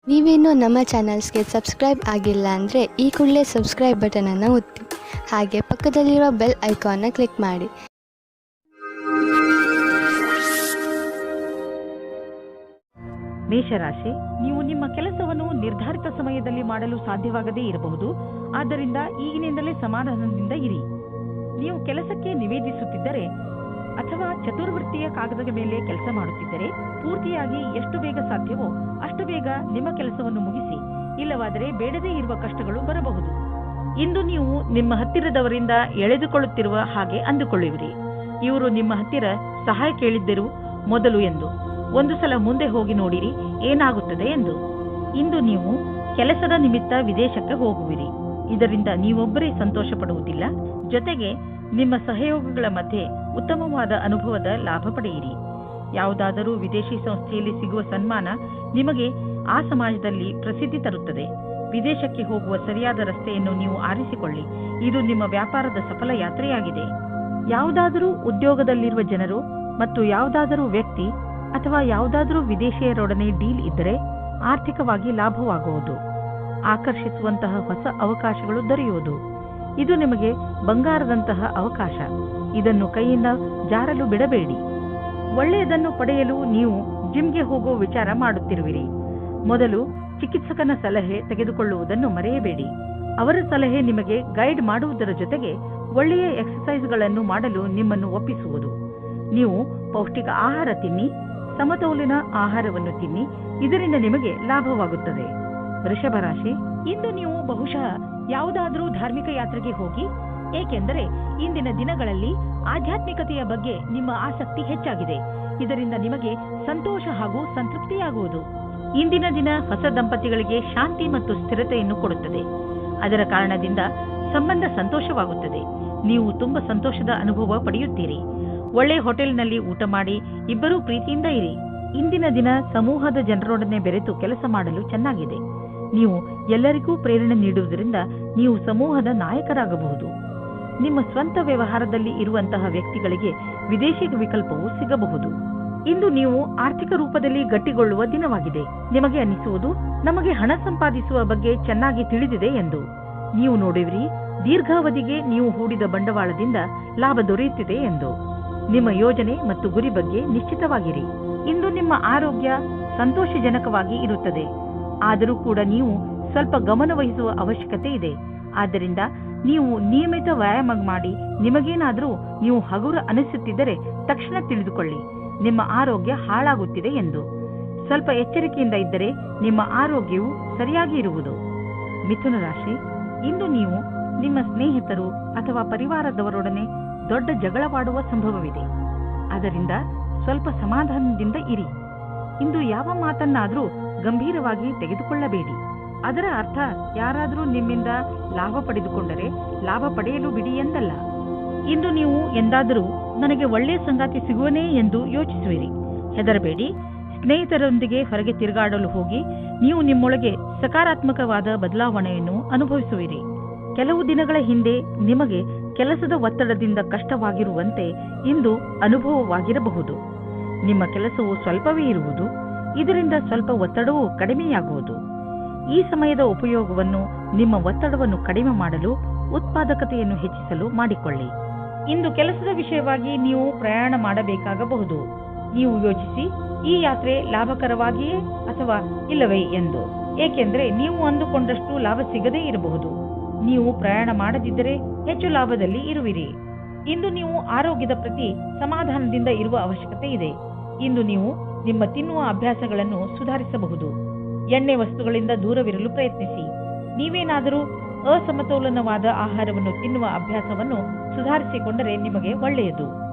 ನೀವೇನೂ ನಮ್ಮ ಚಾನಲ್ಸ್ಗೆ ಸಬ್ಸ್ಕ್ರೈಬ್ ಆಗಿಲ್ಲ ಅಂದರೆ ಈ ಕೂಡಲೇ ಸಬ್ಸ್ಕ್ರೈಬ್ ಬಟನನ್ನು ಒತ್ತಿ ಹಾಗೆ ಪಕ್ಕದಲ್ಲಿರುವ ಬೆಲ್ ಐಕಾನ್ನ ಕ್ಲಿಕ್ ಮಾಡಿ. ಮೇಷರಾಶಿ, ನೀವು ನಿಮ್ಮ ಕೆಲಸವನ್ನು ನಿರ್ಧಾರಿತ ಸಮಯದಲ್ಲಿ ಮಾಡಲು ಸಾಧ್ಯವಾಗದೇ ಇರಬಹುದು. ಆದ್ದರಿಂದ ಈಗಿನಿಂದಲೇ ಸಮಾಧಾನದಿಂದ ಇರಿ. ನೀವು ಕೆಲಸಕ್ಕೆ ನಿವೇದಿಸುತ್ತಿದ್ದರೆ ಅಥವಾ ಚತುರ್ವೃತ್ತಿಯ ಕಾಗದದ ಮೇಲೆ ಕೆಲಸ ಮಾಡುತ್ತಿದ್ದರೆ ಪೂರ್ತಿಯಾಗಿ ಎಷ್ಟು ಬೇಗ ಸಾಧ್ಯವೋ ಅಷ್ಟು ಬೇಗ ನಿಮ್ಮ ಕೆಲಸವನ್ನು ಮುಗಿಸಿ. ಇಲ್ಲವಾದರೆ ಬೇಡದೇ ಇರುವ ಕಷ್ಟಗಳು ಬರಬಹುದು. ಇಂದು ನೀವು ನಿಮ್ಮ ಹತ್ತಿರದವರಿಂದ ಎಳೆದುಕೊಳ್ಳುತ್ತಿರುವ ಹಾಗೆ ಅಂದುಕೊಳ್ಳುವಿರಿ. ಇವರು ನಿಮ್ಮ ಹತ್ತಿರ ಸಹಾಯ ಕೇಳಿದ್ದರು ಮೊದಲು ಎಂದು. ಒಂದು ಸಲ ಮುಂದೆ ಹೋಗಿ ನೋಡಿರಿ ಏನಾಗುತ್ತದೆ ಎಂದು. ಇಂದು ನೀವು ಕೆಲಸದ ನಿಮಿತ್ತ ವಿದೇಶಕ್ಕೆ ಹೋಗುವಿರಿ. ಇದರಿಂದ ನೀವೊಬ್ಬರೇ ಸಂತೋಷ ಪಡುವುದಿಲ್ಲ, ಜೊತೆಗೆ ನಿಮ್ಮ ಸಹಯೋಗಿಗಳ ಮಧ್ಯೆ ಉತ್ತಮವಾದ ಅನುಭವದ ಲಾಭ ಪಡೆಯಿರಿ. ಯಾವುದಾದರೂ ವಿದೇಶಿ ಸಂಸ್ಥೆಯಲ್ಲಿ ಸಿಗುವ ಸನ್ಮಾನ ನಿಮಗೆ ಆ ಸಮಾಜದಲ್ಲಿ ಪ್ರಸಿದ್ಧಿ ತರುತ್ತದೆ. ವಿದೇಶಕ್ಕೆ ಹೋಗುವ ಸರಿಯಾದ ರಸ್ತೆಯನ್ನು ನೀವು ಆರಿಸಿಕೊಳ್ಳಿ. ಇದು ನಿಮ್ಮ ವ್ಯಾಪಾರದ ಸಫಲ ಯಾತ್ರೆಯಾಗಿದೆ. ಯಾವುದಾದರೂ ಉದ್ಯೋಗದಲ್ಲಿರುವ ಜನರು ಮತ್ತು ಯಾವುದಾದರೂ ವ್ಯಕ್ತಿ ಅಥವಾ ಯಾವುದಾದರೂ ವಿದೇಶಿಯರೊಡನೆ ಡೀಲ್ ಇದ್ದರೆ ಆರ್ಥಿಕವಾಗಿ ಲಾಭವಾಗುವುದು. ಆಕರ್ಷಿಸುವಂತಹ ಹೊಸ ಅವಕಾಶಗಳು ದೊರೆಯುವುದು. ಇದು ನಿಮಗೆ ಬಂಗಾರದಂತಹ ಅವಕಾಶ. ಇದನ್ನು ಕೈಯಿಂದ ಜಾರಲು ಬಿಡಬೇಡಿ. ಒಳ್ಳೆಯದನ್ನು ಪಡೆಯಲು ನೀವು ಜಿಮ್ಗೆ ಹೋಗೋ ವಿಚಾರ ಮಾಡುತ್ತಿರುವಿರಿ. ಮೊದಲು ಚಿಕಿತ್ಸಕನ ಸಲಹೆ ತೆಗೆದುಕೊಳ್ಳುವುದನ್ನು ಮರೆಯಬೇಡಿ. ಅವರ ಸಲಹೆ ನಿಮಗೆ ಗೈಡ್ ಮಾಡುವುದರ ಜೊತೆಗೆ ಒಳ್ಳೆಯ ಎಕ್ಸರ್ಸೈಸ್ಗಳನ್ನು ಮಾಡಲು ನಿಮ್ಮನ್ನು ಒಪ್ಪಿಸುವುದು. ನೀವು ಪೌಷ್ಟಿಕ ಆಹಾರ ತಿನ್ನಿ, ಸಮತೋಲಿತ ಆಹಾರವನ್ನು ತಿನ್ನಿ. ಇದರಿಂದ ನಿಮಗೆ ಲಾಭವಾಗುತ್ತದೆ. ವೃಷಭ ರಾಶಿ, ಇಂದು ನೀವು ಬಹುಶಃ ಯಾವುದಾದರೂ ಧಾರ್ಮಿಕ ಯಾತ್ರೆಗೆ ಹೋಗಿ. ಏಕೆಂದರೆ ಇಂದಿನ ದಿನಗಳಲ್ಲಿ ಆಧ್ಯಾತ್ಮಿಕತೆಯ ಬಗ್ಗೆ ನಿಮ್ಮ ಆಸಕ್ತಿ ಹೆಚ್ಚಾಗಿದೆ. ಇದರಿಂದ ನಿಮಗೆ ಸಂತೋಷ ಹಾಗೂ ಸಂತೃಪ್ತಿಯಾಗುವುದು. ಇಂದಿನ ದಿನ ಹೊಸ ದಂಪತಿಗಳಿಗೆ ಶಾಂತಿ ಮತ್ತು ಸ್ಥಿರತೆಯನ್ನು ಕೊಡುತ್ತದೆ. ಅದರ ಕಾರಣದಿಂದ ಸಂಬಂಧ ಸಂತೋಷವಾಗುತ್ತದೆ. ನೀವು ತುಂಬಾ ಸಂತೋಷದ ಅನುಭವ ಪಡೆಯುತ್ತೀರಿ. ಒಳ್ಳೆ ಹೋಟೆಲ್ನಲ್ಲಿ ಊಟ ಮಾಡಿ ಇಬ್ಬರೂ ಪ್ರೀತಿಯಿಂದ ಇರಿ. ಇಂದಿನ ದಿನ ಸಮೂಹದ ಜನರೊಡನೆ ಬೆರೆತು ಕೆಲಸ ಮಾಡಲು ಚೆನ್ನಾಗಿದೆ. ನೀವು ಎಲ್ಲರಿಗೂ ಪ್ರೇರಣೆ ನೀಡುವುದರಿಂದ ನೀವು ಸಮೂಹದ ನಾಯಕರಾಗಬಹುದು. ನಿಮ್ಮ ಸ್ವಂತ ವ್ಯವಹಾರದಲ್ಲಿ ಇರುವಂತಹ ವ್ಯಕ್ತಿಗಳಿಗೆ ವಿದೇಶಿ ವಿಕಲ್ಪವು ಸಿಗಬಹುದು. ಇಂದು ನೀವು ಆರ್ಥಿಕ ರೂಪದಲ್ಲಿ ಗಟ್ಟಿಗೊಳ್ಳುವ ದಿನವಾಗಿದೆ. ನಿಮಗೆ ಅನಿಸುವುದು ನಮಗೆ ಹಣ ಸಂಪಾದಿಸುವ ಬಗ್ಗೆ ಚೆನ್ನಾಗಿ ತಿಳಿದಿದೆ ಎಂದು. ನೀವು ನೋಡುವಿರಿ ದೀರ್ಘಾವಧಿಗೆ ನೀವು ಹೂಡಿದ ಬಂಡವಾಳದಿಂದ ಲಾಭ ದೊರೆಯುತ್ತಿದೆ ಎಂದು. ನಿಮ್ಮ ಯೋಜನೆ ಮತ್ತು ಗುರಿ ಬಗ್ಗೆ ನಿಶ್ಚಿತವಾಗಿರಿ. ಇಂದು ನಿಮ್ಮ ಆರೋಗ್ಯ ಸಂತೋಷಜನಕವಾಗಿ ಇರುತ್ತದೆ. ಆದರೂ ಕೂಡ ನೀವು ಸ್ವಲ್ಪ ಗಮನ ವಹಿಸುವ ಅವಶ್ಯಕತೆ ಇದೆ. ಆದ್ದರಿಂದ ನೀವು ನಿಯಮಿತ ವ್ಯಾಯಾಮ ಮಾಡಿ. ನಿಮಗೇನಾದರೂ ನೀವು ಹಗುರ ಅನಿಸುತ್ತಿದ್ದರೆ ತಕ್ಷಣ ತಿಳಿದುಕೊಳ್ಳಿ, ನಿಮ್ಮ ಆರೋಗ್ಯ ಹಾಳಾಗುತ್ತಿದೆ ಎಂದು. ಸ್ವಲ್ಪ ಎಚ್ಚರಿಕೆಯಿಂದ ಇದ್ದರೆ ನಿಮ್ಮ ಆರೋಗ್ಯವು ಸರಿಯಾಗಿ ಇರುವುದು. ಮಿಥುನ ರಾಶಿ, ಇಂದು ನೀವು ನಿಮ್ಮ ಸ್ನೇಹಿತರು ಅಥವಾ ಪರಿವಾರದವರೊಡನೆ ದೊಡ್ಡ ಜಗಳವಾಡುವ ಸಂಭವವಿದೆ. ಅದರಿಂದ ಸ್ವಲ್ಪ ಸಮಾಧಾನದಿಂದ ಇರಿ. ಇಂದು ಯಾವ ಮಾತನ್ನಾದರೂ ಗಂಭೀರವಾಗಿ ತೆಗೆದುಕೊಳ್ಳಬೇಡಿ. ಅದರ ಅರ್ಥ ಯಾರಾದರೂ ನಿಮ್ಮಿಂದ ಲಾಭ ಪಡೆದುಕೊಂಡರೆ ಲಾಭ ಪಡೆಯಲು ಬಿಡಿ ಎಂದಲ್ಲ. ಇಂದು ನೀವು ಎಂದಾದರೂ ನನಗೆ ಒಳ್ಳೆಯ ಸಂಗಾತಿ ಸಿಗುವನೇ ಎಂದು ಯೋಚಿಸುವಿರಿ. ಹೆದರಬೇಡಿ. ಸ್ನೇಹಿತರೊಂದಿಗೆ ಹೊರಗೆ ತಿರುಗಾಡಲು ಹೋಗಿ ನೀವು ನಿಮ್ಮೊಳಗೆ ಸಕಾರಾತ್ಮಕವಾದ ಬದಲಾವಣೆಯನ್ನು ಅನುಭವಿಸುವಿರಿ. ಕೆಲವು ದಿನಗಳ ಹಿಂದೆ ನಿಮಗೆ ಕೆಲಸದ ಒತ್ತಡದಿಂದ ಕಷ್ಟವಾಗಿರುವಂತೆ ಇಂದು ಅನುಭವವಾಗಿರಬಹುದು. ನಿಮ್ಮ ಕೆಲಸವು ಸ್ವಲ್ಪವೇ ಇರುವುದು. ಇದರಿಂದ ಸ್ವಲ್ಪ ಒತ್ತಡವೂ ಕಡಿಮೆಯಾಗುವುದು. ಈ ಸಮಯದ ಉಪಯೋಗವನ್ನು ನಿಮ್ಮ ಒತ್ತಡವನ್ನು ಕಡಿಮೆ ಮಾಡಲು, ಉತ್ಪಾದಕತೆಯನ್ನು ಹೆಚ್ಚಿಸಲು ಮಾಡಿಕೊಳ್ಳಿ. ಇಂದು ಕೆಲಸದ ವಿಷಯವಾಗಿ ನೀವು ಪ್ರಯಾಣ ಮಾಡಬೇಕಾಗಬಹುದು. ನೀವು ಯೋಚಿಸಿ, ಈ ಯಾತ್ರೆ ಲಾಭಕರವಾಗಿಯೇ ಅಥವಾ ಇಲ್ಲವೇ ಎಂದು. ಏಕೆಂದರೆ ನೀವು ಅಂದುಕೊಂಡಷ್ಟು ಲಾಭ ಸಿಗದೇ ಇರಬಹುದು. ನೀವು ಪ್ರಯಾಣ ಮಾಡದಿದ್ದರೆ ಹೆಚ್ಚು ಲಾಭದಲ್ಲಿ ಇರುವಿರಿ. ಇಂದು ನೀವು ಆರೋಗ್ಯದ ಪ್ರತಿ ಸಮಾಧಾನದಿಂದ ಇರುವ ಅವಶ್ಯಕತೆ ಇದೆ. ಇಂದು ನೀವು ನಿಮ್ಮ ತಿನ್ನುವ ಅಭ್ಯಾಸಗಳನ್ನು ಸುಧಾರಿಸಬಹುದು. ಎಣ್ಣೆ ವಸ್ತುಗಳಿಂದ ದೂರವಿರಲು ಪ್ರಯತ್ನಿಸಿ. ನೀವೇನಾದರೂ ಅಸಮತೋಲನವಾದ ಆಹಾರವನ್ನು ತಿನ್ನುವ ಅಭ್ಯಾಸವನ್ನು ಸುಧಾರಿಸಿಕೊಂಡರೆ ನಿಮಗೆ ಒಳ್ಳೆಯದು.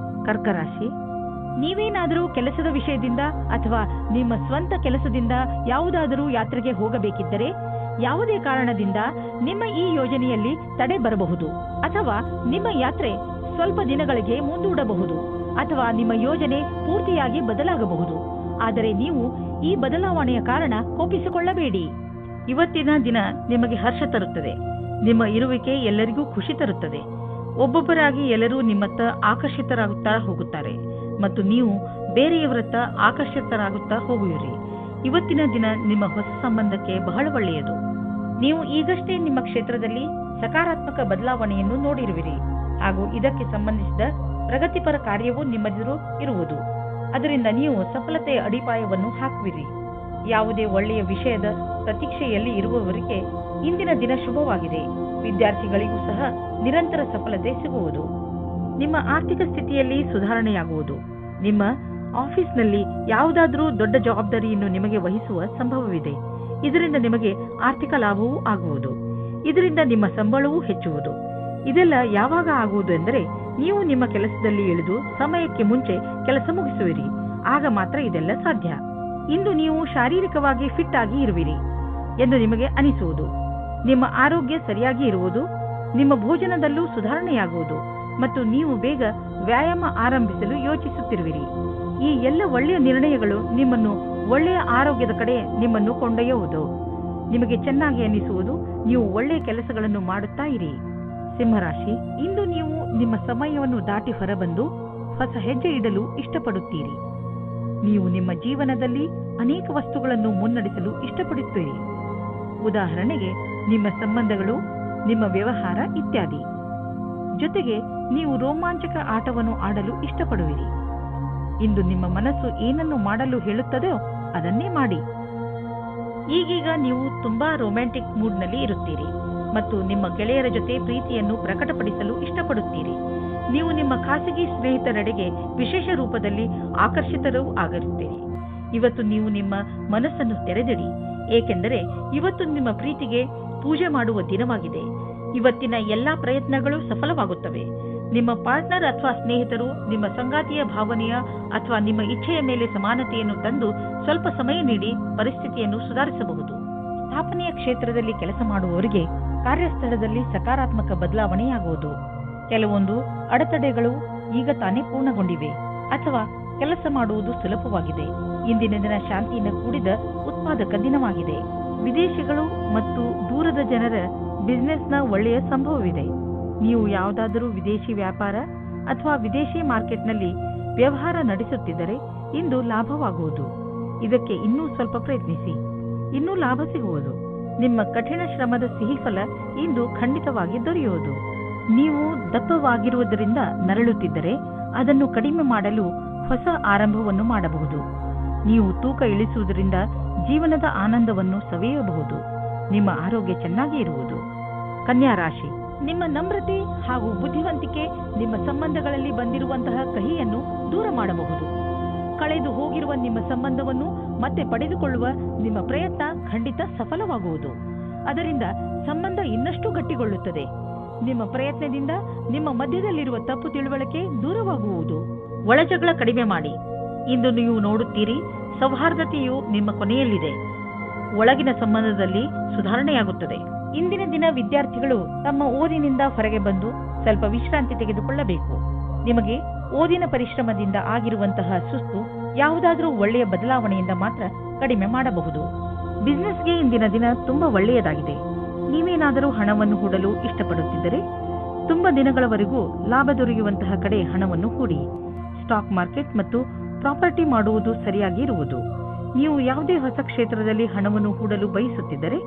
ಕರ್ಕರಾಶಿ, ನೀವೇನಾದರೂ ಕೆಲಸದ ವಿಷಯದಿಂದ ಅಥವಾ ನಿಮ್ಮ ಸ್ವಂತ ಕೆಲಸದಿಂದ ಯಾವುದಾದರೂ ಯಾತ್ರೆಗೆ ಹೋಗಬೇಕಿದ್ದರೆ ಯಾವುದೇ ಕಾರಣದಿಂದ ನಿಮ್ಮ ಈ ಯೋಜನೆಯಲ್ಲಿ ತಡೆ ಬರಬಹುದು. ಅಥವಾ ನಿಮ್ಮ ಯಾತ್ರೆ ಸ್ವಲ್ಪ ದಿನಗಳಿಗೆ ಮುಂದೂಡಬಹುದು. ಅಥವಾ ನಿಮ್ಮ ಯೋಜನೆ ಪೂರ್ತಿಯಾಗಿ ಬದಲಾಗಬಹುದು. ಆದರೆ ನೀವು ಈ ಬದಲಾವಣೆಯ ಕಾರಣ ಕೋಪಿಸಿಕೊಳ್ಳಬೇಡಿ. ಇವತ್ತಿನ ದಿನ ನಿಮಗೆ ಹರ್ಷ ತರುತ್ತದೆ. ನಿಮ್ಮ ಇರುವಿಕೆ ಎಲ್ಲರಿಗೂ ಖುಷಿ ತರುತ್ತದೆ. ಒಬ್ಬೊಬ್ಬರಾಗಿ ಎಲ್ಲರೂ ನಿಮ್ಮತ್ತ ಆಕರ್ಷಿತರಾಗುತ್ತಾ ಹೋಗುತ್ತಾರೆ ಮತ್ತು ನೀವು ಬೇರೆಯವರತ್ತ ಆಕರ್ಷಿತರಾಗುತ್ತಾ ಹೋಗುವಿರಿ. ಇವತ್ತಿನ ದಿನ ನಿಮ್ಮ ಹೊಸ ಸಂಬಂಧಕ್ಕೆ ಬಹಳ ಒಳ್ಳೆಯದು. ನೀವು ಈಗಷ್ಟೇ ನಿಮ್ಮ ಕ್ಷೇತ್ರದಲ್ಲಿ ಸಕಾರಾತ್ಮಕ ಬದಲಾವಣೆಯನ್ನು ನೋಡಿರುವಿರಿ ಹಾಗೂ ಇದಕ್ಕೆ ಸಂಬಂಧಿಸಿದ ಪ್ರಗತಿಪರ ಕಾರ್ಯವೂ ನಿಮ್ಮೆದುರು ಇರುವುದು. ಅದರಿಂದ ನೀವು ಸಫಲತೆಯ ಅಡಿಪಾಯವನ್ನು ಹಾಕುವಿರಿ. ಯಾವುದೇ ಒಳ್ಳೆಯ ವಿಷಯದ ಪ್ರತೀಕ್ಷೆಯಲ್ಲಿ ಇರುವವರಿಗೆ ಇಂದಿನ ದಿನ ಶುಭವಾಗಿದೆ. ವಿದ್ಯಾರ್ಥಿಗಳಿಗೂ ಸಹ ನಿರಂತರ ಸಫಲತೆ ಸಿಗುವುದು. ನಿಮ್ಮ ಆರ್ಥಿಕ ಸ್ಥಿತಿಯಲ್ಲಿ ಸುಧಾರಣೆಯಾಗುವುದು. ನಿಮ್ಮ ಆಫೀಸ್ನಲ್ಲಿ ಯಾವುದಾದರೂ ದೊಡ್ಡ ಜವಾಬ್ದಾರಿಯನ್ನು ನಿಮಗೆ ವಹಿಸುವ ಸಂಭವವಿದೆ. ಇದರಿಂದ ನಿಮಗೆ ಆರ್ಥಿಕ ಲಾಭವೂ ಆಗುವುದು. ಇದರಿಂದ ನಿಮ್ಮ ಸಂಬಳವೂ ಹೆಚ್ಚುವುದು. ಇದೆಲ್ಲ ಯಾವಾಗ ಆಗುವುದು ಎಂದರೆ ನೀವು ನಿಮ್ಮ ಕೆಲಸದಲ್ಲಿ ಇಳಿದು ಸಮಯಕ್ಕೆ ಮುಂಚೆ ಕೆಲಸ ಮುಗಿಸುವಿರಿ. ಆಗ ಮಾತ್ರ ಇದೆಲ್ಲ ಸಾಧ್ಯ. ಇಂದು ನೀವು ಶಾರೀರಿಕವಾಗಿ ಫಿಟ್ ಆಗಿ ಇರುವಿರಿ ಎಂದು ನಿಮಗೆ ಅನಿಸುವುದು. ನಿಮ್ಮ ಆರೋಗ್ಯ ಸರಿಯಾಗಿ ಇರುವುದು. ನಿಮ್ಮ ಭೋಜನದಲ್ಲೂ ಸುಧಾರಣೆಯಾಗುವುದು ಮತ್ತು ನೀವು ಬೇಗ ವ್ಯಾಯಾಮ ಆರಂಭಿಸಲು ಯೋಚಿಸುತ್ತಿರುವಿರಿ. ಈ ಎಲ್ಲ ಒಳ್ಳೆಯ ನಿರ್ಣಯಗಳು ನಿಮ್ಮನ್ನು ಒಳ್ಳೆಯ ಆರೋಗ್ಯದ ಕಡೆ ನಿಮ್ಮನ್ನು ಕೊಂಡೊಯ್ಯುವುದು. ನಿಮಗೆ ಚೆನ್ನಾಗಿ ಅನಿಸುವುದು. ನೀವು ಒಳ್ಳೆಯ ಕೆಲಸಗಳನ್ನು ಮಾಡುತ್ತಾ ಇರಿ. ಸಿಂಹರಾಶಿ, ಇಂದು ನೀವು ನಿಮ್ಮ ಸಮಯವನ್ನು ದಾಟಿ ಹೊರಬಂದು ಹೊಸ ಹೆಜ್ಜೆ ಇಡಲು ಇಷ್ಟಪಡುತ್ತೀರಿ. ನೀವು ನಿಮ್ಮ ಜೀವನದಲ್ಲಿ ಅನೇಕ ವಸ್ತುಗಳನ್ನು ಮುನ್ನಡೆಸಲು ಇಷ್ಟಪಡುತ್ತೀರಿ. ಉದಾಹರಣೆಗೆ ನಿಮ್ಮ ಸಂಬಂಧಗಳು, ನಿಮ್ಮ ವ್ಯವಹಾರ ಇತ್ಯಾದಿ. ಜೊತೆಗೆ ನೀವು ರೋಮಾಂಚಕ ಆಟವನ್ನು ಆಡಲು ಇಷ್ಟಪಡುವಿರಿ. ಇಂದು ನಿಮ್ಮ ಮನಸ್ಸು ಏನನ್ನು ಮಾಡಲು ಹೇಳುತ್ತದೋ ಅದನ್ನೇ ಮಾಡಿ. ಈಗೀಗ ನೀವು ತುಂಬಾ ರೊಮ್ಯಾಂಟಿಕ್ ಮೂಡ್ನಲ್ಲಿ ಇರುತ್ತೀರಿ ಮತ್ತು ನಿಮ್ಮ ಗೆಳೆಯರ ಜೊತೆ ಪ್ರೀತಿಯನ್ನು ಪ್ರಕಟಪಡಿಸಲು ಇಷ್ಟಪಡುತ್ತೀರಿ. ನೀವು ನಿಮ್ಮ ಖಾಸಗಿ ಸ್ನೇಹಿತರೆಡೆಗೆ ವಿಶೇಷ ರೂಪದಲ್ಲಿ ಆಕರ್ಷಿತರೂ ಆಗಿರುತ್ತೀರಿ. ಇವತ್ತು ನೀವು ನಿಮ್ಮ ಮನಸ್ಸನ್ನು ತೆರೆದಿಡಿ, ಏಕೆಂದರೆ ಇವತ್ತು ನಿಮ್ಮ ಪ್ರೀತಿಗೆ ಪೂಜೆ ಮಾಡುವ ದಿನವಾಗಿದೆ. ಇವತ್ತಿನ ಎಲ್ಲಾ ಪ್ರಯತ್ನಗಳು ಸಫಲವಾಗುತ್ತವೆ. ನಿಮ್ಮ ಪಾರ್ಟ್ನರ್ ಅಥವಾ ಸ್ನೇಹಿತರು ನಿಮ್ಮ ಸಂಗಾತಿಯ ಭಾವನೆಯ ಅಥವಾ ನಿಮ್ಮ ಇಚ್ಛೆಯ ಮೇಲೆ ಸಮಾನತೆಯನ್ನು ತಂದು ಸ್ವಲ್ಪ ಸಮಯ ನೀಡಿ ಪರಿಸ್ಥಿತಿಯನ್ನು ಸುಧಾರಿಸಬಹುದು. ಸ್ಥಾಪನೆಯ ಕ್ಷೇತ್ರದಲ್ಲಿ ಕೆಲಸ ಮಾಡುವವರಿಗೆ ಕಾರ್ಯಸ್ಥಳದಲ್ಲಿ ಸಕಾರಾತ್ಮಕ ಬದಲಾವಣೆಯಾಗುವುದು. ಕೆಲವೊಂದು ಅಡೆತಡೆಗಳು ಈಗ ತಾನೇ ಪೂರ್ಣಗೊಂಡಿವೆ ಅಥವಾ ಕೆಲಸ ಮಾಡುವುದು ಸುಲಭವಾಗಿದೆ. ಇಂದಿನ ದಿನ ಶಾಂತಿಯಿಂದ ಕೂಡಿದ ಉತ್ಪಾದಕ ದಿನವಾಗಿದೆ. ವಿದೇಶಿಗಳು ಮತ್ತು ದೂರದ ಜನರ ಬಿಸಿನೆಸ್ನ ಒಳ್ಳೆಯ ಸಂಭವವಿದೆ. ನೀವು ಯಾವುದಾದರೂ ವಿದೇಶಿ ವ್ಯಾಪಾರ ಅಥವಾ ವಿದೇಶಿ ಮಾರ್ಕೆಟ್ನಲ್ಲಿ ವ್ಯವಹಾರ ನಡೆಸುತ್ತಿದ್ದರೆ ಇಂದು ಲಾಭವಾಗುವುದು. ಇದಕ್ಕೆ ಇನ್ನೂ ಸ್ವಲ್ಪ ಪ್ರಯತ್ನಿಸಿ, ಇನ್ನೂ ಲಾಭ ಸಿಗುವುದು. ನಿಮ್ಮ ಕಠಿಣ ಶ್ರಮದ ಸಿಹಿ ಫಲ ಇಂದು ಖಂಡಿತವಾಗಿ ದೊರೆಯುವುದು. ನೀವು ದಪ್ಪವಾಗಿರುವುದರಿಂದ ನರಳುತ್ತಿದ್ದರೆ ಅದನ್ನು ಕಡಿಮೆ ಮಾಡಲು ಹೊಸ ಆರಂಭವನ್ನು ಮಾಡಬಹುದು. ನೀವು ತೂಕ ಇಳಿಸುವುದರಿಂದ ಜೀವನದ ಆನಂದವನ್ನು ಸವಿಯಬಹುದು. ನಿಮ್ಮ ಆರೋಗ್ಯ ಚೆನ್ನಾಗಿ ಇರುವುದು. ಕನ್ಯಾ ರಾಶಿ, ನಿಮ್ಮ ನಮ್ರತೆ ಹಾಗೂ ಬುದ್ಧಿವಂತಿಕೆ ನಿಮ್ಮ ಸಂಬಂಧಗಳಲ್ಲಿ ಬಂದಿರುವಂತಹ ಕಹಿಯನ್ನು ದೂರ ಮಾಡಬಹುದು. ಕಳೆದು ಹೋಗಿರುವ ನಿಮ್ಮ ಸಂಬಂಧವನ್ನು ಮತ್ತೆ ಪಡೆದುಕೊಳ್ಳುವ ನಿಮ್ಮ ಪ್ರಯತ್ನ ಖಂಡಿತ ಸಫಲವಾಗುವುದು. ಅದರಿಂದ ಸಂಬಂಧ ಇನ್ನಷ್ಟು ಗಟ್ಟಿಗೊಳ್ಳುತ್ತದೆ. ನಿಮ್ಮ ಪ್ರಯತ್ನದಿಂದ ನಿಮ್ಮ ಮಧ್ಯದಲ್ಲಿರುವ ತಪ್ಪು ತಿಳುವಳಿಕೆ ದೂರವಾಗುವುದು. ಒಳಜಗಳ ಕಡಿಮೆ ಮಾಡಿ. ಇಂದು ನೀವು ನೋಡುತ್ತೀರಿ, ಸೌಹಾರ್ದತೆಯು ನಿಮ್ಮ ಕೊನೆಯಲ್ಲಿದೆ. ಒಳಗಿನ ಸಂಬಂಧದಲ್ಲಿ ಸುಧಾರಣೆಯಾಗುತ್ತದೆ. ಇಂದಿನ ದಿನ ವಿದ್ಯಾರ್ಥಿಗಳು ತಮ್ಮ ಓದಿನಿಂದ ಹೊರಗೆ ಬಂದು ಸ್ವಲ್ಪ ವಿಶ್ರಾಂತಿ ತೆಗೆದುಕೊಳ್ಳಬೇಕು. ನಿಮಗೆ ಓದಿನ ಪರಿಶ್ರಮದಿಂದ ಆಗಿರುವಂತಹ ಸುಸ್ತು ಯಾವುದಾದರೂ ಒಳ್ಳೆಯ ಬದಲಾವಣೆಯಿಂದ ಮಾತ್ರ ಕಡಿಮೆ ಮಾಡಬಹುದು. ಬಿಸಿನೆಸ್ಗೆ ಇಂದಿನ ದಿನ ತುಂಬಾ ಒಳ್ಳೆಯದಾಗಿದೆ. ನೀವೇನಾದರೂ ಹಣವನ್ನು ಹೂಡಲು ಇಷ್ಟಪಡುತ್ತಿದ್ದರೆ ತುಂಬಾ ದಿನಗಳವರೆಗೂ ಲಾಭ ದೊರೆಯುವಂತಹ ಕಡೆ ಹಣವನ್ನು ಹೂಡಿ. ಸ್ಟಾಕ್ ಮಾರ್ಕೆಟ್ ಮತ್ತು ಪ್ರಾಪರ್ಟಿ ಮಾಡುವುದು ಸರಿಯಾಗಿ ಇರುವುದು. ನೀವು ಯಾವುದೇ ಹೊಸ ಕ್ಷೇತ್ರದಲ್ಲಿ ಹಣವನ್ನು ಹೂಡಲು ಬಯಸುತ್ತಿದ್ದರೆ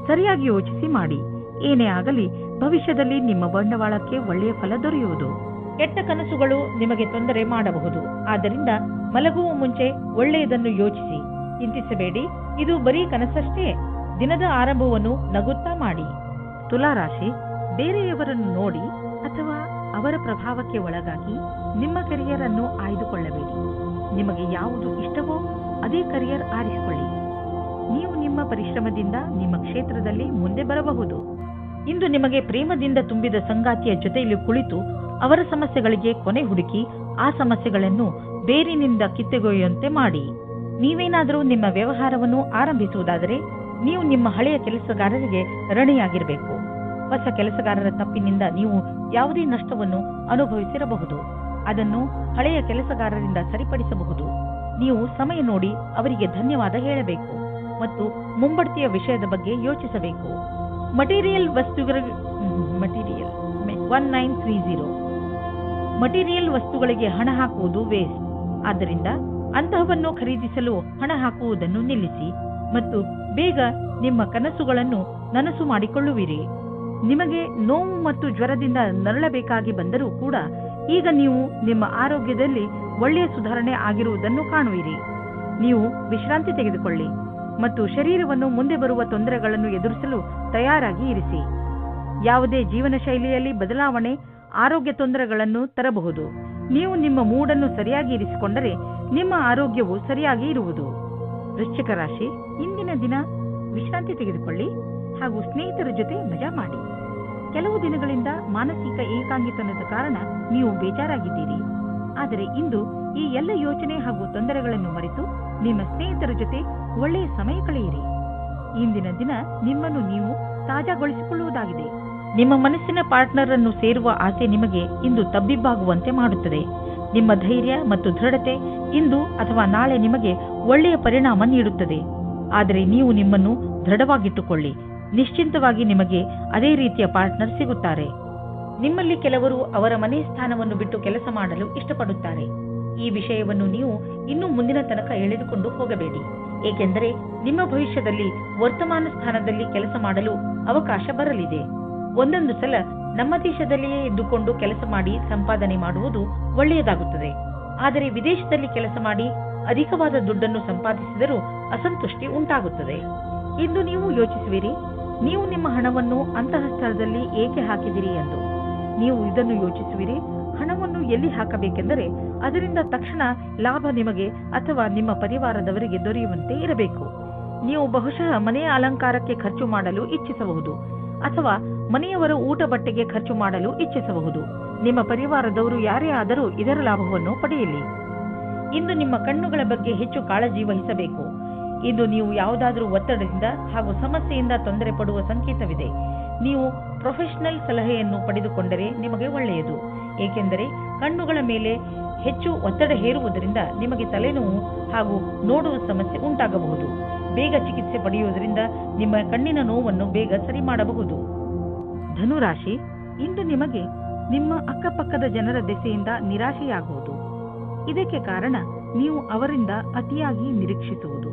ಸರಿಯಾಗಿ ಯೋಚಿಸಿ ಮಾಡಿ. ಏನೇ ಆಗಲಿ ಭವಿಷ್ಯದಲ್ಲಿ ನಿಮ್ಮ ಬಂಡವಾಳಕ್ಕೆ ಒಳ್ಳೆಯ ಫಲ ದೊರೆಯುವುದು. ಕೆಟ್ಟ ಕನಸುಗಳು ನಿಮಗೆ ತೊಂದರೆ ಮಾಡಬಹುದು. ಆದ್ದರಿಂದ ಮಲಗುವ ಮುಂಚೆ ಒಳ್ಳೆಯದನ್ನು ಯೋಚಿಸಿ, ಚಿಂತಿಸಬೇಡಿ. ಇದು ಬರೀ ಕನಸಷ್ಟೇ. ದಿನದ ಆರಂಭವನ್ನು ನಗುತ್ತಾ ಮಾಡಿ. ತುಲಾರಾಶಿ, ಬೇರೆಯವರನ್ನು ನೋಡಿ ಅಥವಾ ಅವರ ಪ್ರಭಾವಕ್ಕೆ ಒಳಗಾಗಿ ನಿಮ್ಮ ಕರಿಯರ್ ಅನ್ನು ಆಯ್ದುಕೊಳ್ಳಬೇಡಿ. ನಿಮಗೆ ಯಾವುದು ಇಷ್ಟವೋ ಅದೇ ಕರಿಯರ್ ಆರಿಸಿಕೊಳ್ಳಿ. ನೀವು ನಿಮ್ಮ ಪರಿಶ್ರಮದಿಂದ ನಿಮ್ಮ ಕ್ಷೇತ್ರದಲ್ಲಿ ಮುಂದೆ ಬರಬಹುದು. ಇಂದು ನಿಮಗೆ ಪ್ರೇಮದಿಂದ ತುಂಬಿದ ಸಂಗಾತಿಯ ಜೊತೆಯಲ್ಲಿ ಕುಳಿತು ಅವರ ಸಮಸ್ಯೆಗಳಿಗೆ ಕೊನೆ ಹುಡುಕಿ ಆ ಸಮಸ್ಯೆಗಳನ್ನು ಬೇರಿನಿಂದ ಕಿತ್ತೊಗೆಯುವಂತೆ ಮಾಡಿ. ನೀವೇನಾದರೂ ನಿಮ್ಮ ವ್ಯವಹಾರವನ್ನು ಆರಂಭಿಸುವುದಾದರೆ ನೀವು ನಿಮ್ಮ ಹಳೆಯ ಕೆಲಸಗಾರರಿಗೆ ಋಣಿಯಾಗಿರಬೇಕು. ಹೊಸ ಕೆಲಸಗಾರರ ತಪ್ಪಿನಿಂದ ನೀವು ಯಾವುದೇ ನಷ್ಟವನ್ನು ಅನುಭವಿಸಿರಬಹುದು. ಅದನ್ನು ಹಳೆಯ ಕೆಲಸಗಾರರಿಂದ ಸರಿಪಡಿಸಬಹುದು. ನೀವು ಸಮಯ ನೋಡಿ ಅವರಿಗೆ ಧನ್ಯವಾದ ಹೇಳಬೇಕು ಮತ್ತು ಮುಂಬಡ್ತಿಯ ವಿಷಯದ ಬಗ್ಗೆ ಯೋಚಿಸಬೇಕು. ಮಟೀರಿಯಲ್ ವಸ್ತುಗಳಿಗೆ ಹಣ ಹಾಕುವುದು ವೇಸ್ಟ್. ಆದ್ದರಿಂದ ಅಂತಹವನ್ನು ಖರೀದಿಸಲು ಹಣ ಹಾಕುವುದನ್ನು ನಿಲ್ಲಿಸಿ ಮತ್ತು ಬೇಗ ನಿಮ್ಮ ಕನಸುಗಳನ್ನು ನನಸು ಮಾಡಿಕೊಳ್ಳುವಿರಿ. ನಿಮಗೆ ನೋವು ಮತ್ತು ಜ್ವರದಿಂದ ನರಳಬೇಕಾಗಿ ಬಂದರೂ ಕೂಡ ಈಗ ನೀವು ನಿಮ್ಮ ಆರೋಗ್ಯದಲ್ಲಿ ಒಳ್ಳೆಯ ಸುಧಾರಣೆ ಆಗಿರುವುದನ್ನು ಕಾಣುವಿರಿ. ನೀವು ವಿಶ್ರಾಂತಿ ತೆಗೆದುಕೊಳ್ಳಿ ಮತ್ತು ಶರೀರವನ್ನು ಮುಂದೆ ಬರುವ ತೊಂದರೆಗಳನ್ನು ಎದುರಿಸಲು ತಯಾರಾಗಿ ಇರಿಸಿ. ಯಾವುದೇ ಜೀವನ ಶೈಲಿಯಲ್ಲಿ ಬದಲಾವಣೆ ಆರೋಗ್ಯ ತೊಂದರೆಗಳನ್ನು ತರಬಹುದು. ನೀವು ನಿಮ್ಮ ಮೂಡನ್ನು ಸರಿಯಾಗಿ ಇರಿಸಿಕೊಂಡರೆ ನಿಮ್ಮ ಆರೋಗ್ಯವು ಸರಿಯಾಗಿ ಇರುವುದು. ವೃಶ್ಚಿಕ ರಾಶಿ, ಇಂದಿನ ದಿನ ವಿಶ್ರಾಂತಿ ತೆಗೆದುಕೊಳ್ಳಿ ಹಾಗೂ ಸ್ನೇಹಿತರ ಜೊತೆ ಮಜಾ ಮಾಡಿ. ಕೆಲವು ದಿನಗಳಿಂದ ಮಾನಸಿಕ ಏಕಾಂಗಿತನದ ಕಾರಣ ನೀವು ಬೇಜಾರಾಗಿದ್ದೀರಿ. ಆದರೆ ಇಂದು ಈ ಎಲ್ಲ ಯೋಚನೆ ಹಾಗೂ ತೊಂದರೆಗಳನ್ನು ಮರೆತು ನಿಮ್ಮ ಸ್ನೇಹಿತರ ಜೊತೆ ಒಳ್ಳೆಯ ಸಮಯ ಕಳೆಯಿರಿ. ಇಂದಿನ ದಿನ ನಿಮ್ಮನ್ನು ನೀವು ತಾಜಾಗೊಳಿಸಿಕೊಳ್ಳುವುದಾಗಿದೆ. ನಿಮ್ಮ ಮನಸ್ಸಿನ ಪಾರ್ಟ್ನರ್ ಅನ್ನು ಸೇರುವ ಆಸೆ ನಿಮಗೆ ಇಂದು ತಬ್ಬಿಬ್ಬಾಗುವಂತೆ ಮಾಡುತ್ತದೆ. ನಿಮ್ಮ ಧೈರ್ಯ ಮತ್ತು ದೃಢತೆ ಇಂದು ಅಥವಾ ನಾಳೆ ನಿಮಗೆ ಒಳ್ಳೆಯ ಪರಿಣಾಮ ನೀಡುತ್ತದೆ. ಆದರೆ ನೀವು ನಿಮ್ಮನ್ನು ದೃಢವಾಗಿಟ್ಟುಕೊಳ್ಳಿ. ನಿಶ್ಚಿಂತವಾಗಿ ನಿಮಗೆ ಅದೇ ರೀತಿಯ ಪಾರ್ಟ್ನರ್ ಸಿಗುತ್ತಾರೆ. ನಿಮ್ಮಲ್ಲಿ ಕೆಲವರು ಅವರ ಮನೆ ಸ್ಥಾನವನ್ನು ಬಿಟ್ಟು ಕೆಲಸ ಮಾಡಲು ಇಷ್ಟಪಡುತ್ತಾರೆ. ಈ ವಿಷಯವನ್ನು ನೀವು ಇನ್ನು ಮುಂದಿನ ತನಕ ಎಳೆದುಕೊಂಡು ಹೋಗಬೇಡಿ, ಏಕೆಂದರೆ ನಿಮ್ಮ ಭವಿಷ್ಯದಲ್ಲಿ ವರ್ತಮಾನ ಸ್ಥಾನದಲ್ಲಿ ಕೆಲಸ ಮಾಡಲು ಅವಕಾಶ ಬರಲಿದೆ. ಒಂದೊಂದು ಸಲ ನಮ್ಮ ದೇಶದಲ್ಲಿಯೇ ಇದ್ದುಕೊಂಡು ಕೆಲಸ ಮಾಡಿ ಸಂಪಾದನೆ ಮಾಡುವುದು ಒಳ್ಳೆಯದಾಗುತ್ತದೆ. ಆದರೆ ವಿದೇಶದಲ್ಲಿ ಕೆಲಸ ಮಾಡಿ ಅಧಿಕವಾದ ದುಡ್ಡನ್ನು ಸಂಪಾದಿಸಿದರೂ ಅಸಂತುಷ್ಟಿ ಉಂಟಾಗುತ್ತದೆ. ಇಂದು ನೀವು ಯೋಚಿಸುವಿರಿ, ನೀವು ನಿಮ್ಮ ಹಣವನ್ನು ಅಂತಹ ಸ್ಥಳದಲ್ಲಿ ಏಕೆ ಹಾಕಿದಿರಿ ಎಂದು. ನೀವು ಇದನ್ನು ಯೋಚಿಸುವಿರಿ, ಹಣವನ್ನು ಎಲ್ಲಿ ಹಾಕಬೇಕೆಂದರೆ ಅದರಿಂದ ತಕ್ಷಣ ಲಾಭ ನಿಮಗೆ ಅಥವಾ ನಿಮ್ಮ ಪರಿವಾರದವರಿಗೆ ದೊರೆಯುವಂತೆ ಇರಬೇಕು. ನೀವು ಬಹುಶಃ ಮನೆಯ ಅಲಂಕಾರಕ್ಕೆ ಖರ್ಚು ಮಾಡಲು ಇಚ್ಛಿಸಬಹುದು ಅಥವಾ ಮನೆಯವರ ಊಟ ಬಟ್ಟೆಗೆ ಖರ್ಚು ಮಾಡಲು ಇಚ್ಛಿಸಬಹುದು. ನಿಮ್ಮ ಪರಿವಾರದವರು ಯಾರೇ ಆದರೂ ಇದರ ಲಾಭವನ್ನು ಪಡೆಯಲಿ. ಇಂದು ನಿಮ್ಮ ಕಣ್ಣುಗಳ ಬಗ್ಗೆ ಹೆಚ್ಚು ಕಾಳಜಿ ವಹಿಸಬೇಕು. ಇಂದು ನೀವು ಯಾವುದಾದರೂ ಒತ್ತಡದಿಂದ ಹಾಗೂ ಸಮಸ್ಯೆಯಿಂದ ತೊಂದರೆ ಪಡುವ ಸಂಕೇತವಿದೆ. ನೀವು ಪ್ರೊಫೆಷನಲ್ ಸಲಹೆಯನ್ನು ಪಡೆದುಕೊಂಡರೆ ನಿಮಗೆ ಒಳ್ಳೆಯದು, ಏಕೆಂದರೆ ಕಣ್ಣುಗಳ ಮೇಲೆ ಹೆಚ್ಚು ಒತ್ತಡ ಹೇರುವುದರಿಂದ ನಿಮಗೆ ತಲೆನೋವು ಹಾಗೂ ನೋಡುವ ಸಮಸ್ಯೆ ಉಂಟಾಗಬಹುದು. ಬೇಗ ಚಿಕಿತ್ಸೆ ಪಡೆಯುವುದರಿಂದ ನಿಮ್ಮ ಕಣ್ಣಿನ ನೋವನ್ನು ಬೇಗ ಸರಿ ಮಾಡಬಹುದು. ಧನುರಾಶಿ, ಇಂದು ನಿಮಗೆ ನಿಮ್ಮ ಅಕ್ಕಪಕ್ಕದ ಜನರ ದೆಸೆಯಿಂದ ನಿರಾಶೆಯಾಗುವುದು. ಇದಕ್ಕೆ ಕಾರಣ ನೀವು ಅವರಿಂದ ಅತಿಯಾಗಿ ನಿರೀಕ್ಷಿಸುವುದು.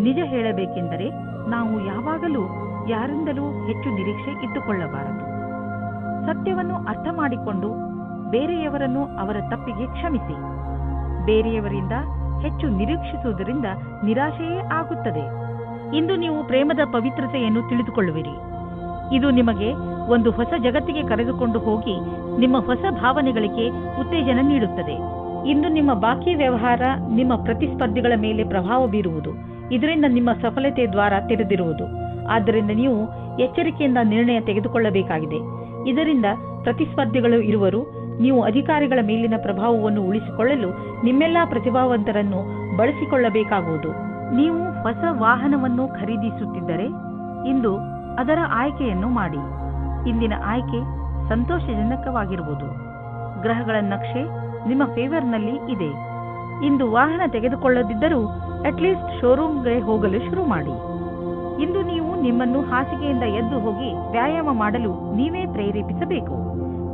ನಿಜ ಹೇಳಬೇಕೆಂದರೆ ನಾವು ಯಾವಾಗಲೂ ಯಾರಿಂದಲೂ ಹೆಚ್ಚು ನಿರೀಕ್ಷೆ ಇಟ್ಟುಕೊಳ್ಳಬಾರದು. ಸತ್ಯವನ್ನು ಅರ್ಥ ಮಾಡಿಕೊಂಡು ಬೇರೆಯವರನ್ನು ಅವರ ತಪ್ಪಿಗೆ ಕ್ಷಮಿಸಿ. ಬೇರೆಯವರಿಂದ ಹೆಚ್ಚು ನಿರೀಕ್ಷಿಸುವುದರಿಂದ ನಿರಾಶೆಯೇ ಆಗುತ್ತದೆ. ಇಂದು ನೀವು ಪ್ರೇಮದ ಪವಿತ್ರತೆಯನ್ನು ತಿಳಿದುಕೊಳ್ಳುವಿರಿ. ಇದು ನಿಮಗೆ ಒಂದು ಹೊಸ ಜಗತ್ತಿಗೆ ಕರೆದುಕೊಂಡು ಹೋಗಿ ನಿಮ್ಮ ಹೊಸ ಭಾವನೆಗಳಿಗೆ ಉತ್ತೇಜನ ನೀಡುತ್ತದೆ. ಇಂದು ನಿಮ್ಮ ಬಾಕಿ ವ್ಯವಹಾರ ನಿಮ್ಮ ಪ್ರತಿಸ್ಪರ್ಧಿಗಳ ಮೇಲೆ ಪ್ರಭಾವ ಬೀರುವುದು. ಇದರಿಂದ ನಿಮ್ಮ ಸಫಲತೆ ದ್ವಾರ ತೆರೆದಿರುವುದು. ಆದ್ದರಿಂದ ನೀವು ಎಚ್ಚರಿಕೆಯಿಂದ ನಿರ್ಣಯ ತೆಗೆದುಕೊಳ್ಳಬೇಕಾಗಿದೆ. ಇದರಿಂದ ಪ್ರತಿಸ್ಪರ್ಧಿಗಳು ಇರುವರು. ನೀವು ಅಧಿಕಾರಿಗಳ ಮೇಲಿನ ಪ್ರಭಾವವನ್ನು ಉಳಿಸಿಕೊಳ್ಳಲು ನಿಮ್ಮೆಲ್ಲಾ ಪ್ರತಿಭಾವಂತರನ್ನು ಬಳಸಿಕೊಳ್ಳಬೇಕಾಗುವುದು. ನೀವು ಹೊಸ ವಾಹನವನ್ನು ಖರೀದಿಸುತ್ತಿದ್ದರೆ ಇಂದು ಅದರ ಆಯ್ಕೆಯನ್ನು ಮಾಡಿ. ಇಂದಿನ ಆಯ್ಕೆ ಸಂತೋಷಜನಕವಾಗಿರುವುದು. ಗ್ರಹಗಳ ನಕ್ಷೆ ನಿಮ್ಮ ಫೇವರ್ನಲ್ಲಿ ಇದೆ. ಇಂದು ವಾಹನ ತೆಗೆದುಕೊಳ್ಳದಿದ್ದರೂ ಅಟ್ಲೀಸ್ಟ್ ಶೋರೂಮ್ಗೆ ಹೋಗಲು ಶುರು ಮಾಡಿ. ಇಂದು ನೀವು ನಿಮ್ಮನ್ನು ಹಾಸಿಗೆಯಿಂದ ಎದ್ದು ಹೋಗಿ ವ್ಯಾಯಾಮ ಮಾಡಲು ನೀವೇ ಪ್ರೇರೇಪಿಸಬೇಕು.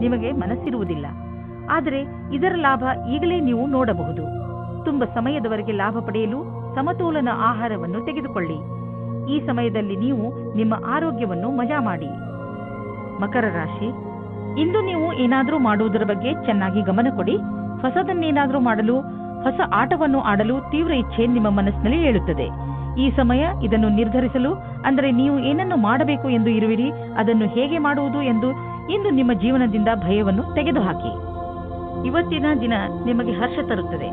ನಿಮಗೆ ಮನಸ್ಸಿರುವುದಿಲ್ಲ, ಆದರೆ ಇದರ ಲಾಭ ಈಗಲೇ ನೀವು ನೋಡಬಹುದು. ತುಂಬ ಸಮಯದವರೆಗೆ ಲಾಭ ಪಡೆಯಲು ಸಮತೋಲನ ಆಹಾರವನ್ನು ತೆಗೆದುಕೊಳ್ಳಿ. ಈ ಸಮಯದಲ್ಲಿ ನೀವು ನಿಮ್ಮ ಆರೋಗ್ಯವನ್ನು ಮಜಾ ಮಾಡಿ. ಮಕರ ರಾಶಿ, ಇಂದು ನೀವು ಏನಾದರೂ ಮಾಡುವುದರ ಬಗ್ಗೆ ಚೆನ್ನಾಗಿ ಗಮನ ಕೊಡಿ. ಹೊಸದನ್ನೇನಾದರೂ ಮಾಡಲು, ಹೊಸ ಆಟವನ್ನು ಆಡಲು ತೀವ್ರ ಇಚ್ಛೆ ನಿಮ್ಮ ಮನಸ್ಸಿನಲ್ಲಿ ಏಳುತ್ತದೆ. ಈ ಸಮಯ ಇದನ್ನು ನಿರ್ಧರಿಸಲು, ಅಂದರೆ ನೀವು ಏನನ್ನು ಮಾಡಬೇಕು ಎಂದು ಇರುವಿರಿ, ಅದನ್ನು ಹೇಗೆ ಮಾಡುವುದು ಎಂದು ಇಂದು ನಿಮ್ಮ ಜೀವನದಿಂದ ಭಯವನ್ನು ತೆಗೆದುಹಾಕಿ. ಇವತ್ತಿನ ದಿನ ನಿಮಗೆ ಹರ್ಷ ತರುತ್ತದೆ.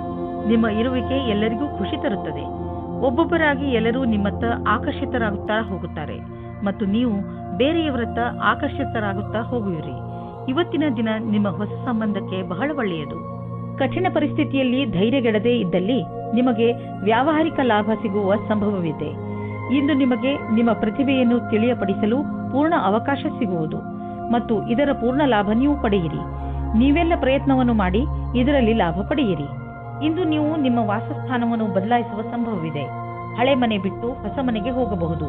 ನಿಮ್ಮ ಇರುವಿಕೆ ಎಲ್ಲರಿಗೂ ಖುಷಿ ತರುತ್ತದೆ. ಒಬ್ಬೊಬ್ಬರಾಗಿ ಎಲ್ಲರೂ ನಿಮ್ಮತ್ತ ಆಕರ್ಷಿತರಾಗುತ್ತಾ ಹೋಗುತ್ತಾರೆ ಮತ್ತು ನೀವು ಬೇರೆಯವರತ್ತ ಆಕರ್ಷಿತರಾಗುತ್ತಾ ಹೋಗುವಿರಿ. ಇವತ್ತಿನ ದಿನ ನಿಮ್ಮ ಹೊಸ ಸಂಬಂಧಕ್ಕೆ ಬಹಳ ಒಳ್ಳೆಯದು. ಕಠಿಣ ಪರಿಸ್ಥಿತಿಯಲ್ಲಿ ಧೈರ್ಯಗೆಡದೇ ಇದ್ದಲ್ಲಿ ನಿಮಗೆ ವ್ಯಾವಹಾರಿಕ ಲಾಭ ಸಿಗುವ ಸಂಭವವಿದೆ. ಇಂದು ನಿಮಗೆ ನಿಮ್ಮ ಪ್ರತಿಭೆಯನ್ನು ತಿಳಿಯಪಡಿಸಲು ಪೂರ್ಣ ಅವಕಾಶ ಸಿಗುವುದು ಮತ್ತು ಇದರ ಪೂರ್ಣ ಲಾಭ ನೀವು ಪಡೆಯಿರಿ. ನೀವೆಲ್ಲ ಪ್ರಯತ್ನವನ್ನು ಮಾಡಿ ಇದರಲ್ಲಿ ಲಾಭ ಪಡೆಯಿರಿ. ಇಂದು ನೀವು ನಿಮ್ಮ ವಾಸಸ್ಥಾನವನ್ನು ಬದಲಾಯಿಸುವ ಸಂಭವವಿದೆ. ಹಳೆ ಮನೆ ಬಿಟ್ಟು ಹೊಸ ಮನೆಗೆ ಹೋಗಬಹುದು.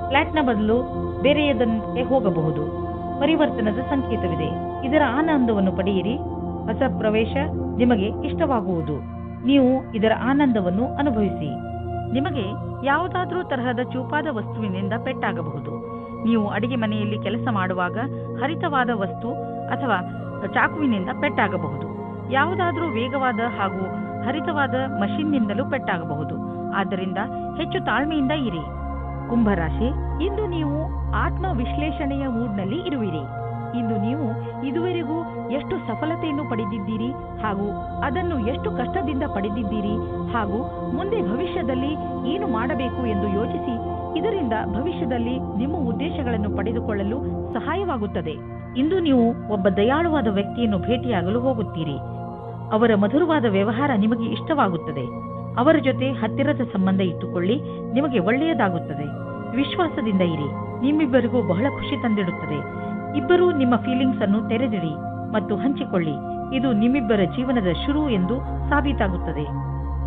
ಫ್ಲಾಟ್ನ ಬದಲು ಬೇರೆಯದಕ್ಕೆ ಹೋಗಬಹುದು. ಪರಿವರ್ತನದ ಸಂಕೇತವಿದೆ. ಇದರ ಆನಂದವನ್ನು ಪಡೆಯಿರಿ. ಹೊಸ ಪ್ರವೇಶ ನಿಮಗೆ ಇಷ್ಟವಾಗುವುದು. ನೀವು ಇದರ ಆನಂದವನ್ನು ಅನುಭವಿಸಿ. ನಿಮಗೆ ಯಾವುದಾದ್ರೂ ತರಹದ ಚೂಪಾದ ವಸ್ತುವಿನಿಂದ ಪೆಟ್ಟಾಗಬಹುದು. ನೀವು ಅಡಿಗೆ ಮನೆಯಲ್ಲಿ ಕೆಲಸ ಮಾಡುವಾಗ ಹರಿತವಾದ ವಸ್ತು ಅಥವಾ ಚಾಕುವಿನಿಂದ ಪೆಟ್ಟಾಗಬಹುದು. ಯಾವುದಾದ್ರೂ ವೇಗವಾದ ಹಾಗೂ ಹರಿತವಾದ ಮಷಿನ್ನಿಂದಲೂ ಪೆಟ್ಟಾಗಬಹುದು. ಆದ್ದರಿಂದ ಹೆಚ್ಚು ತಾಳ್ಮೆಯಿಂದ ಇರಿ. ಕುಂಭರಾಶಿ, ಇಂದು ನೀವು ಆತ್ಮ ವಿಶ್ಲೇಷಣೆಯ ಮೂಡ್ನಲ್ಲಿ ಇರುವಿರಿ. ಇಂದು ನೀವು ಇದುವರೆಗೂ ಎಷ್ಟು ಸಫಲತೆಯನ್ನು ಪಡೆದಿದ್ದೀರಿ ಹಾಗೂ ಅದನ್ನು ಎಷ್ಟು ಕಷ್ಟದಿಂದ ಪಡೆದಿದ್ದೀರಿ ಹಾಗೂ ಮುಂದೆ ಭವಿಷ್ಯದಲ್ಲಿ ಏನು ಮಾಡಬೇಕು ಎಂದು ಯೋಚಿಸಿ ಇದರಿಂದ ಭವಿಷ್ಯದಲ್ಲಿ ನಿಮ್ಮ ಉದ್ದೇಶಗಳನ್ನು ಪಡೆದುಕೊಳ್ಳಲು ಸಹಾಯವಾಗುತ್ತದೆ. ಇಂದು ನೀವು ಒಬ್ಬ ದಯಾಳುವಾದ ವ್ಯಕ್ತಿಯನ್ನು ಭೇಟಿಯಾಗಲು ಹೋಗುತ್ತೀರಿ. ಅವರ ಮಧುರವಾದ ವ್ಯವಹಾರ ನಿಮಗೆ ಇಷ್ಟವಾಗುತ್ತದೆ. ಅವರ ಜೊತೆ ಹತ್ತಿರದ ಸಂಬಂಧ ಇಟ್ಟುಕೊಳ್ಳಿ, ನಿಮಗೆ ಒಳ್ಳೆಯದಾಗುತ್ತದೆ. ವಿಶ್ವಾಸದಿಂದ ಇರಿ, ನಿಮ್ಮಿಬ್ಬರಿಗೂ ಬಹಳ ಖುಷಿ ತಂದಿಡುತ್ತದೆ. ಇಬ್ಬರೂ ನಿಮ್ಮ ಫೀಲಿಂಗ್ಸ್ ಅನ್ನು ತೆರೆದಿಡಿ ಮತ್ತು ಹಂಚಿಕೊಳ್ಳಿ. ಇದು ನಿಮ್ಮಿಬ್ಬರ ಜೀವನದ ಶುರು ಎಂದು ಸಾಬೀತಾಗುತ್ತದೆ.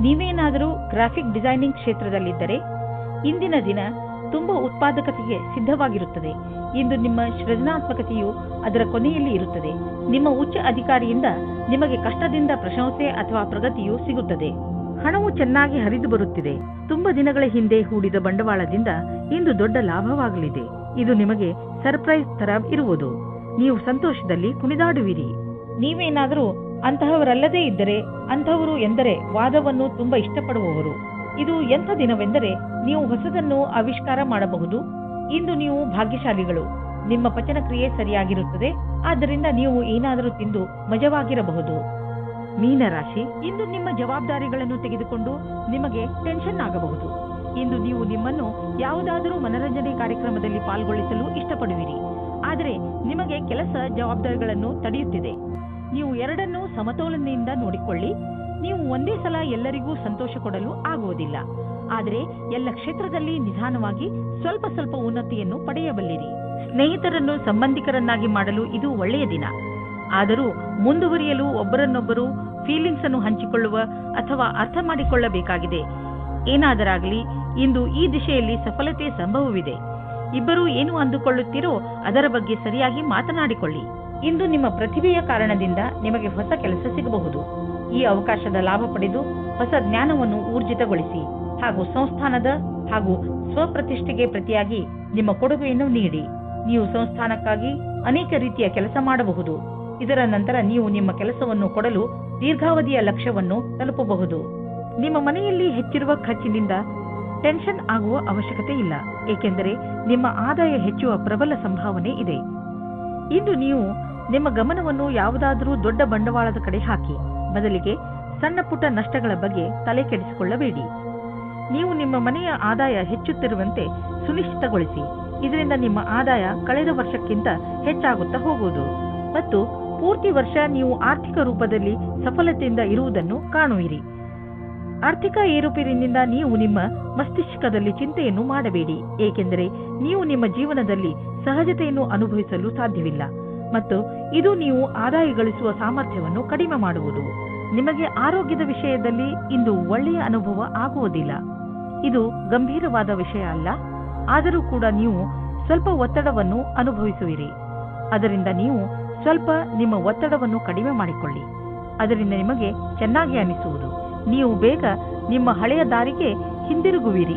ನೀವೇನಾದರೂ ಗ್ರಾಫಿಕ್ ಡಿಸೈನಿಂಗ್ ಕ್ಷೇತ್ರದಲ್ಲಿದ್ದರೆ ಇಂದಿನ ದಿನ ತುಂಬಾ ಉತ್ಪಾದಕತೆಗೆ ಸಿದ್ಧವಾಗಿರುತ್ತದೆ. ಇಂದು ನಿಮ್ಮ ಸೃಜನಾತ್ಮಕತೆಯು ಅದರ ಕೊನೆಯಲ್ಲಿ ಇರುತ್ತದೆ. ನಿಮ್ಮ ಉಚ್ಚ ಅಧಿಕಾರಿಯಿಂದ ನಿಮಗೆ ಕಷ್ಟದಿಂದ ಪ್ರಶಂಸೆ ಅಥವಾ ಪ್ರಗತಿಯು ಸಿಗುತ್ತದೆ. ಹಣವು ಚೆನ್ನಾಗಿ ಹರಿದು ಬರುತ್ತಿದೆ. ತುಂಬಾ ದಿನಗಳ ಹಿಂದೆ ಹೂಡಿದ ಬಂಡವಾಳದಿಂದ ಇಂದು ದೊಡ್ಡ ಲಾಭವಾಗಲಿದೆ. ಇದು ನಿಮಗೆ ಸರ್ಪ್ರೈಸ್ ತರ ಇರುವುದು. ನೀವು ಸಂತೋಷದಲ್ಲಿ ಕುಣಿದಾಡುವಿರಿ. ನೀವೇನಾದರೂ ಅಂತಹವರಲ್ಲದೇ ಇದ್ದರೆ ಅಂತಹವರು ಎಂದರೆ ವಾದವನ್ನು ತುಂಬಾ ಇಷ್ಟಪಡುವವರು. ಇದು ಎಂಥ ದಿನವೆಂದರೆ ನೀವು ಹೊಸದನ್ನು ಆವಿಷ್ಕಾರ ಮಾಡಬಹುದು. ಇಂದು ನೀವು ಭಾಗ್ಯಶಾಲಿಗಳು. ನಿಮ್ಮ ಪಚನ ಕ್ರಿಯೆ ಸರಿಯಾಗಿರುತ್ತದೆ. ಆದ್ದರಿಂದ ನೀವು ಏನಾದರೂ ತಿಂದು ಮಜವಾಗಿರಬಹುದು. ಮೀನರಾಶಿ, ಇಂದು ನಿಮ್ಮ ಜವಾಬ್ದಾರಿಗಳನ್ನು ತೆಗೆದುಕೊಂಡು ನಿಮಗೆ ಟೆನ್ಷನ್ ಆಗಬಹುದು. ಇಂದು ನೀವು ನಿಮ್ಮನ್ನು ಯಾವುದಾದರೂ ಮನರಂಜನೆ ಕಾರ್ಯಕ್ರಮದಲ್ಲಿ ಪಾಲ್ಗೊಳಿಸಲು ಇಷ್ಟಪಡುವಿರಿ. ಆದರೆ ನಿಮಗೆ ಕೆಲಸ ಜವಾಬ್ದಾರಿಗಳನ್ನು ತಡೆಯುತ್ತಿದೆ. ನೀವು ಎರಡನ್ನೂ ಸಮತೋಲನೆಯಿಂದ ನೋಡಿಕೊಳ್ಳಿ. ನೀವು ಒಂದೇ ಸಲ ಎಲ್ಲರಿಗೂ ಸಂತೋಷ ಕೊಡಲು ಆಗುವುದಿಲ್ಲ. ಆದರೆ ಎಲ್ಲ ಕ್ಷೇತ್ರದಲ್ಲಿ ನಿಧಾನವಾಗಿ ಸ್ವಲ್ಪ ಸ್ವಲ್ಪ ಉನ್ನತಿಯನ್ನು ಪಡೆಯಬಲ್ಲಿರಿ. ಸ್ನೇಹಿತರನ್ನು ಸಂಬಂಧಿಕರನ್ನಾಗಿ ಮಾಡಲು ಇದು ಒಳ್ಳೆಯ ದಿನ. ಆದರೂ ಮುಂದುವರಿಯಲು ಒಬ್ಬರನ್ನೊಬ್ಬರು ಫೀಲಿಂಗ್ಸ್ ಅನ್ನು ಹಂಚಿಕೊಳ್ಳುವ ಅಥವಾ ಅರ್ಥ ಮಾಡಿಕೊಳ್ಳಬೇಕಾಗಿದೆ. ಏನಾದರಾಗಲಿ ಇಂದು ಈ ದಿಶೆಯಲ್ಲಿ ಸಫಲತೆ ಸಂಭವವಿದೆ. ಇಬ್ಬರೂ ಏನು ಅಂದುಕೊಳ್ಳುತ್ತೀರೋ ಅದರ ಬಗ್ಗೆ ಸರಿಯಾಗಿ ಮಾತನಾಡಿಕೊಳ್ಳಿ. ಇಂದು ನಿಮ್ಮ ಪ್ರತಿಭೆಯ ಕಾರಣದಿಂದ ನಿಮಗೆ ಹೊಸ ಕೆಲಸ ಸಿಗಬಹುದು. ಈ ಅವಕಾಶದ ಲಾಭ ಪಡೆದು ಹೊಸ ಜ್ಞಾನವನ್ನು ಊರ್ಜಿತಗೊಳಿಸಿ ಹಾಗೂ ಸಂಸ್ಥಾನದ ಹಾಗೂ ಸ್ವಪ್ರತಿಷ್ಠೆಗೆ ಪ್ರತಿಯಾಗಿ ನಿಮ್ಮ ಕೊಡುಗೆಯನ್ನು ನೀಡಿ. ನೀವು ಸಂಸ್ಥಾನಕ್ಕಾಗಿ ಅನೇಕ ರೀತಿಯ ಕೆಲಸ ಮಾಡಬಹುದು. ಇದರ ನಂತರ ನೀವು ನಿಮ್ಮ ಕೆಲಸವನ್ನು ಕೊಡಲು ದೀರ್ಘಾವಧಿಯ ಲಕ್ಷ್ಯವನ್ನು ತಲುಪಬಹುದು. ನಿಮ್ಮ ಮನೆಯಲ್ಲಿ ಹೆಚ್ಚಿರುವ ಖರ್ಚಿನಿಂದ ಟೆನ್ಷನ್ ಆಗುವ ಅವಶ್ಯಕತೆ ಇಲ್ಲ, ಏಕೆಂದರೆ ನಿಮ್ಮ ಆದಾಯ ಹೆಚ್ಚುವ ಪ್ರಬಲ ಸಂಭಾವನೆ ಇದೆ. ಇಂದು ನೀವು ನಿಮ್ಮ ಗಮನವನ್ನು ಯಾವುದಾದರೂ ದೊಡ್ಡ ಬಂಡವಾಳದ ಕಡೆ ಹಾಕಿ. ಬದಲಿಗೆ ಸಣ್ಣ ಪುಟ್ಟ ನಷ್ಟಗಳ ಬಗ್ಗೆ ತಲೆ ಕೆಡಿಸಿಕೊಳ್ಳಬೇಡಿ. ನೀವು ನಿಮ್ಮ ಮನೆಯ ಆದಾಯ ಹೆಚ್ಚುತ್ತಿರುವಂತೆ ಸುನಿಶ್ಚಿತಗೊಳಿಸಿ. ಇದರಿಂದ ನಿಮ್ಮ ಆದಾಯ ಕಳೆದ ವರ್ಷಕ್ಕಿಂತ ಹೆಚ್ಚಾಗುತ್ತಾ ಹೋಗುವುದು ಮತ್ತು ಪೂರ್ತಿ ವರ್ಷ ನೀವು ಆರ್ಥಿಕ ರೂಪದಲ್ಲಿ ಸಫಲತೆಯಿಂದ ಇರುವುದನ್ನು ಕಾಣುವಿರಿ. ಆರ್ಥಿಕ ಏರುಪೇರಿನಿಂದ ನೀವು ನಿಮ್ಮ ಮಸ್ತಿಷ್ಕದಲ್ಲಿ ಚಿಂತೆಯನ್ನು ಮಾಡಬೇಡಿ, ಏಕೆಂದರೆ ನೀವು ನಿಮ್ಮ ಜೀವನದಲ್ಲಿ ಸಹಜತೆಯನ್ನು ಅನುಭವಿಸಲು ಸಾಧ್ಯವಿಲ್ಲ ಮತ್ತು ಇದು ನೀವು ಆದಾಯ ಗಳಿಸುವ ಸಾಮರ್ಥ್ಯವನ್ನು ಕಡಿಮೆ ಮಾಡುವುದು. ನಿಮಗೆ ಆರೋಗ್ಯದ ವಿಷಯದಲ್ಲಿ ಇಂದು ಒಳ್ಳೆಯ ಅನುಭವ ಆಗುವುದಿಲ್ಲ. ಇದು ಗಂಭೀರವಾದ ವಿಷಯ ಅಲ್ಲ, ಆದರೂ ಕೂಡ ನೀವು ಸ್ವಲ್ಪ ಒತ್ತಡವನ್ನು ಅನುಭವಿಸುವಿರಿ. ಅದರಿಂದ ನೀವು ಸ್ವಲ್ಪ ನಿಮ್ಮ ಒತ್ತಡವನ್ನು ಕಡಿಮೆ ಮಾಡಿಕೊಳ್ಳಿ. ಅದರಿಂದ ನಿಮಗೆ ಚೆನ್ನಾಗಿ ಅನಿಸುವುದು. ನೀವು ಬೇಗ ನಿಮ್ಮ ಹಳೆಯ ದಾರಿಗೆ ಹಿಂದಿರುಗುವಿರಿ.